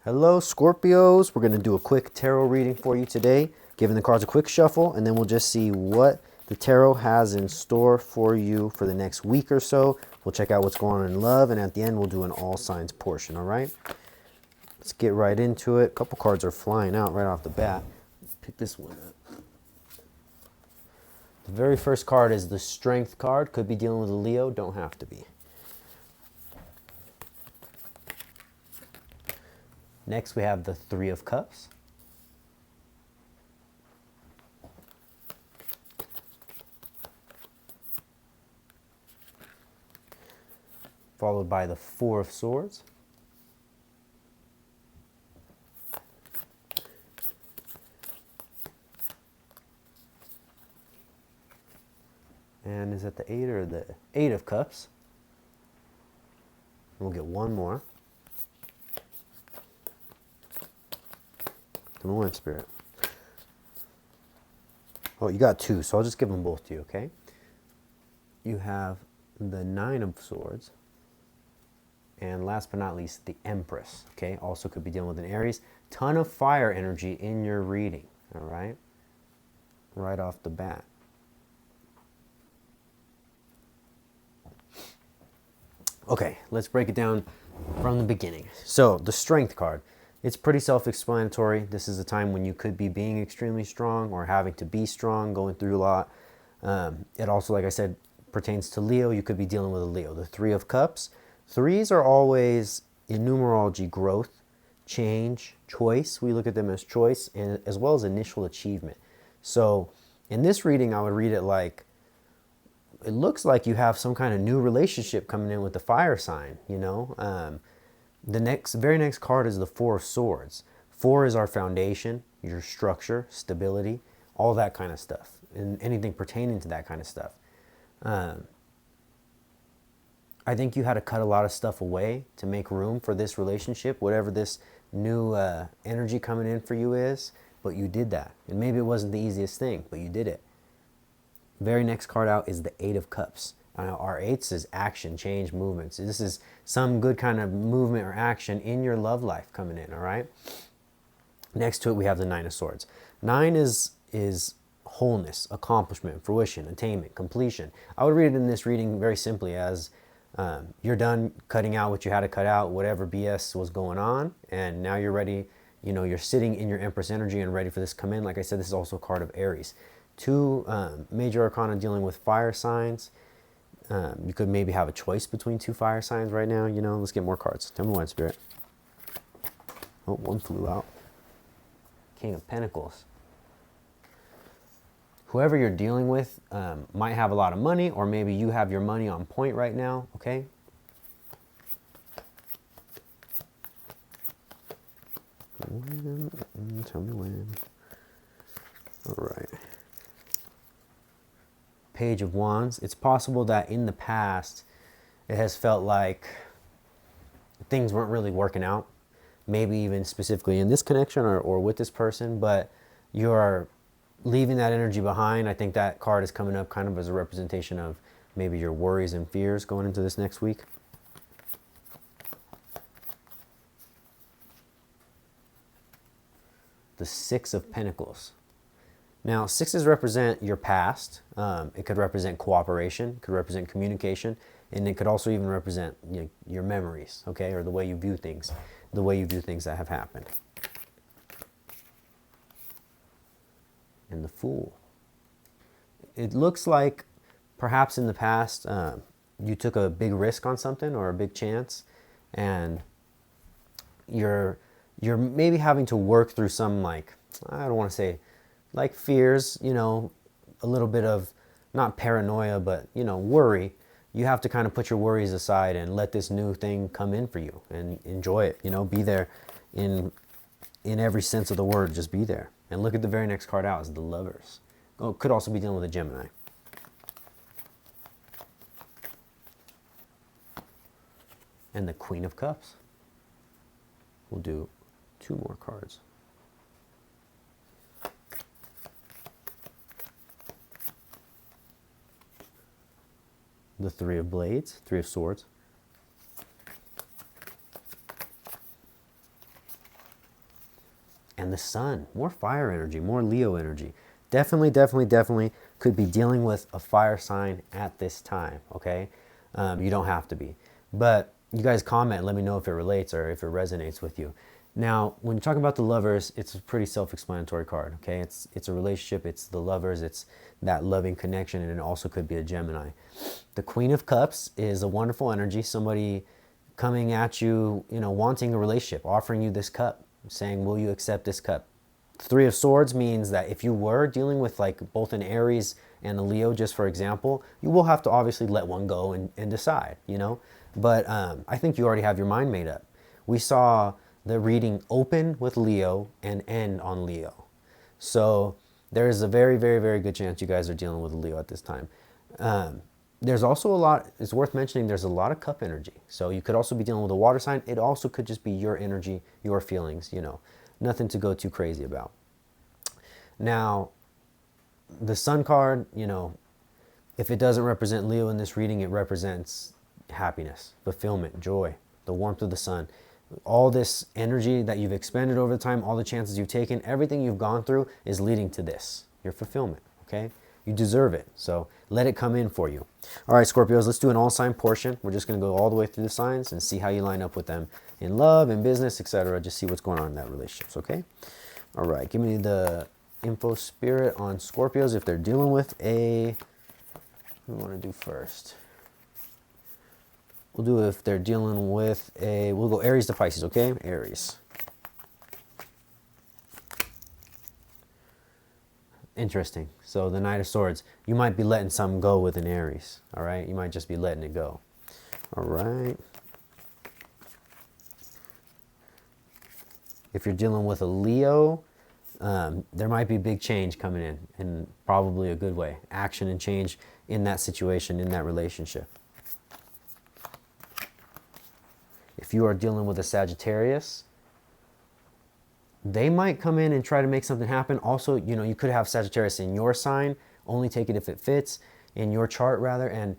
Hello, Scorpios. We're going to do a quick tarot reading for you today, giving the cards a quick shuffle, and then we'll just see what the tarot has in store for you for the next week or so. We'll check out what's going on in love, and at the end, we'll do an all signs portion, all right? Let's get right into it. A couple cards are flying out right off the bat. Pick this one up. The very first card is the Strength card. Could be dealing with a Leo, don't have to be. Next, we have the Three of Cups. Followed by the Four of Swords. And is that the Eight or the Eight of Cups? We'll get one more. Come on, Spirit. Oh, you got two, so I'll just give them both to you, okay? You have the Nine of Swords. And last but not least, the Empress, okay? Also could be dealing with an Aries. Ton of fire energy in your reading, all right? Right off the bat. Okay, let's break it down from the beginning. So, the Strength card. It's pretty self-explanatory. This is a time when you could be being extremely strong or having to be strong, going through a lot. It also, like I said, pertains to Leo. You could be dealing with a Leo. The Three of Cups. Threes are always, in numerology, growth, change, choice. We look at them as choice, and as well as initial achievement. So, in this reading, I would read it like, it looks like you have some kind of new relationship coming in with the fire sign, you know? The very next card is the Four of Swords. Four is our foundation, your structure, stability, all that kind of stuff, and anything pertaining to that kind of stuff. I think you had to cut a lot of stuff away to make room for this relationship, whatever this new energy coming in for you is, but you did that. And maybe it wasn't the easiest thing, but you did it. Very next card out is the Eight of Cups. Now, our eights is action, change, movements. This is some good kind of movement or action in your love life coming in, all right? Next to it, we have the Nine of Swords. Nine is wholeness, accomplishment, fruition, attainment, completion. I would read it in this reading very simply as you're done cutting out what you had to cut out, whatever BS was going on, and now you're ready. You know, you're sitting in your Empress energy and ready for this to come in. Like I said, this is also a card of Aries. Two major arcana dealing with fire signs. You could maybe have a choice between two fire signs right now. You know, let's get more cards. Tell me one, Spirit. Oh, one flew out. King of Pentacles. Whoever you're dealing with might have a lot of money, or maybe you have your money on point right now, okay? Tell me when. All right. Page of Wands. It's possible that in the past it has felt like things weren't really working out, maybe even specifically in this connection or with this person, but you're leaving that energy behind. I think that card is coming up kind of as a representation of maybe your worries and fears going into this next week. The Six of Pentacles. Now, sixes represent your past. It could represent cooperation, could represent communication, and it could also even represent, you know, your memories, okay, or the way you view things, that have happened. And the Fool. It looks like perhaps in the past you took a big risk on something or a big chance, and you're maybe having to work through some, like, I don't want to say like fears, you know, a little bit of not paranoia, but, you know, worry. You have to kind of put your worries aside and let this new thing come in for you and enjoy it, you know, be there in every sense of the word, just be there. And look at the very next card out is the Lovers. Oh, could also be dealing with a Gemini. And the Queen of Cups. We'll do two more cards. The Three of Blades, Three of Swords. and the sun. More fire energy, more Leo energy. Definitely, definitely, definitely could be dealing with a fire sign at this time, okay? You don't have to be. But you guys comment, let me know if it relates or if it resonates with you. Now, when you're talking about the lovers, it's a pretty self-explanatory card, okay? It's a relationship, it's the lovers, it's that loving connection, and it also could be a Gemini. The Queen of Cups is a wonderful energy, somebody coming at you, you know, wanting a relationship, offering you this cup, saying, will you accept this cup? Three of Swords means that if you were dealing with like both an Aries and a Leo, just for example, you will have to obviously let one go and decide, you know? But I think you already have your mind made up. We saw the reading open with Leo and end on Leo. So there is a very, very, very good chance you guys are dealing with a Leo at this time. There's also a lot, it's worth mentioning, there's a lot of cup energy. So you could also be dealing with a water sign. It also could just be your energy, your feelings, you know, nothing to go too crazy about. Now, the Sun card, you know, if it doesn't represent Leo in this reading, it represents happiness, fulfillment, joy, the warmth of the sun. All this energy that you've expended over the time, all the chances you've taken, everything you've gone through is leading to this, your fulfillment, okay? You deserve it, so let it come in for you. All right, Scorpios, let's do an all-sign portion. We're just going to go all the way through the signs and see how you line up with them in love, in business, etc. Just see what's going on in that relationships, okay? All right, give me the info spirit on Scorpios if they're dealing with a... What do we want to do first? We'll do it if they're dealing with a... We'll go Aries to Pisces, okay? Aries. Interesting. So the Knight of Swords, you might be letting something go with an Aries, all right? You might just be letting it go. All right. If you're dealing with a Leo, there might be big change coming in probably a good way. Action and change in that situation, in that relationship. If you are dealing with a Sagittarius, they might come in and try to make something happen. Also, you know, you could have Sagittarius in your sign. Only take it if it fits in your chart, rather. And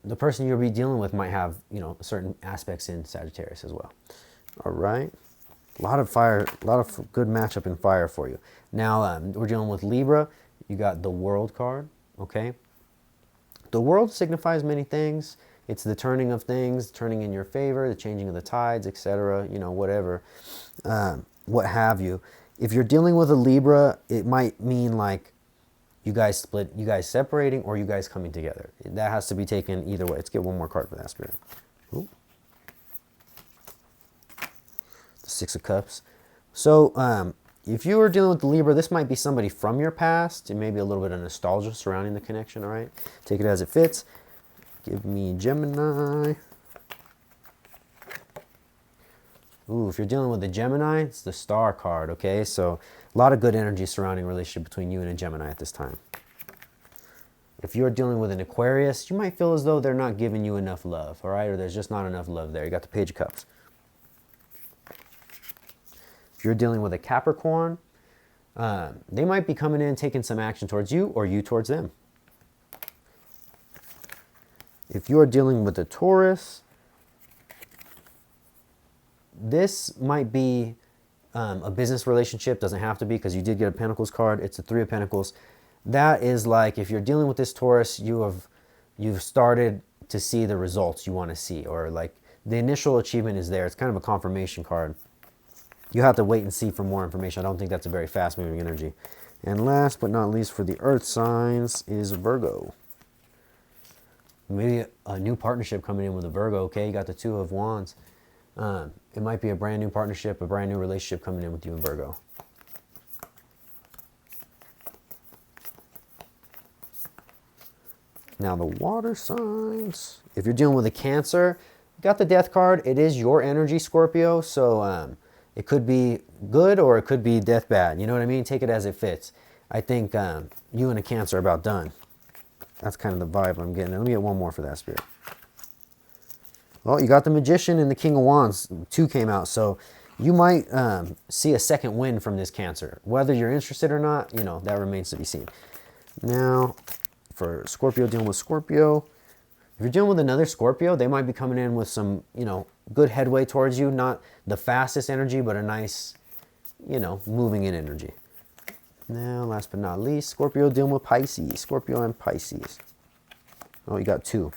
the person you'll be dealing with might have, you know, certain aspects in Sagittarius as well. All right. A lot of fire, a lot of good matchup in fire for you. Now, we're dealing with Libra. You got the World card, okay? The World signifies many things. It's the turning of things, turning in your favor, the changing of the tides, etc., you know, whatever, what have you. If you're dealing with a Libra, it might mean like you guys split, you guys separating, or you guys coming together. That has to be taken either way. Let's get one more card for that, Spirit. Ooh. The Six of Cups. So if you were dealing with the Libra, this might be somebody from your past, and maybe a little bit of nostalgia surrounding the connection, all right? Take it as it fits. Give me Gemini. Ooh, if you're dealing with a Gemini, it's the Star card, okay? So a lot of good energy surrounding a relationship between you and a Gemini at this time. If you're dealing with an Aquarius, you might feel as though they're not giving you enough love, all right? Or there's just not enough love there. You got the Page of Cups. If you're dealing with a Capricorn, they might be coming in taking some action towards you, or you towards them. If you're dealing with a Taurus, this might be a business relationship. Doesn't have to be, because you did get a Pentacles card. It's a Three of Pentacles. That is like, if you're dealing with this Taurus, you've started to see the results you want to see, or like the initial achievement is there. It's kind of a confirmation card. You have to wait and see for more information. I don't think that's a very fast moving energy. And last but not least for the Earth signs is Virgo. Maybe a new partnership coming in with a Virgo, okay? You got the Two of Wands. It might be a brand new partnership, a brand new relationship coming in with you and Virgo. Now the water signs. If you're dealing with a Cancer, you got the Death card. It is your energy, Scorpio. So it could be good or it could be death bad. You know what I mean? Take it as it fits. I think you and a Cancer are about done. That's kind of the vibe I'm getting. Let me get one more for that, Spirit. Well, you got the Magician and the King of Wands. Two came out. So you might see a second win from this Cancer. Whether you're interested or not, you know, that remains to be seen. Now, for Scorpio, dealing with Scorpio. If you're dealing with another Scorpio, they might be coming in with some, you know, good headway towards you. Not the fastest energy, but a nice you know, moving in energy. Now, last but not least, Scorpio dealing with Pisces. Scorpio and Pisces. Oh, you got two.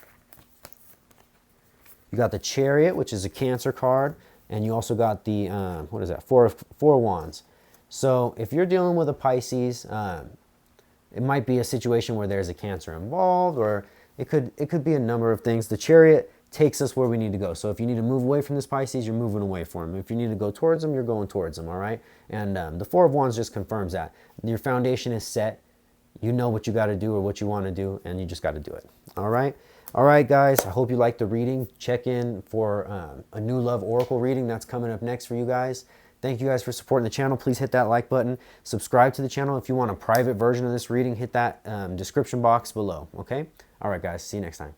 You got the Chariot, which is a Cancer card, and you also got the, what is that, Four of Wands. So if you're dealing with a Pisces, it might be a situation where there's a Cancer involved, or it could be a number of things. The Chariot takes us where we need to go. So if you need to move away from this Pisces, you're moving away from him. If you need to go towards him, you're going towards him, all right? And the Four of Wands just confirms that. Your foundation is set. You know what you got to do or what you want to do, and you just got to do it, all right? All right, guys, I hope you liked the reading. Check in for a new love oracle reading that's coming up next for you guys. Thank you guys for supporting the channel. Please hit that like button. Subscribe to the channel. If you want a private version of this reading, hit that description box below, okay? All right, guys, see you next time.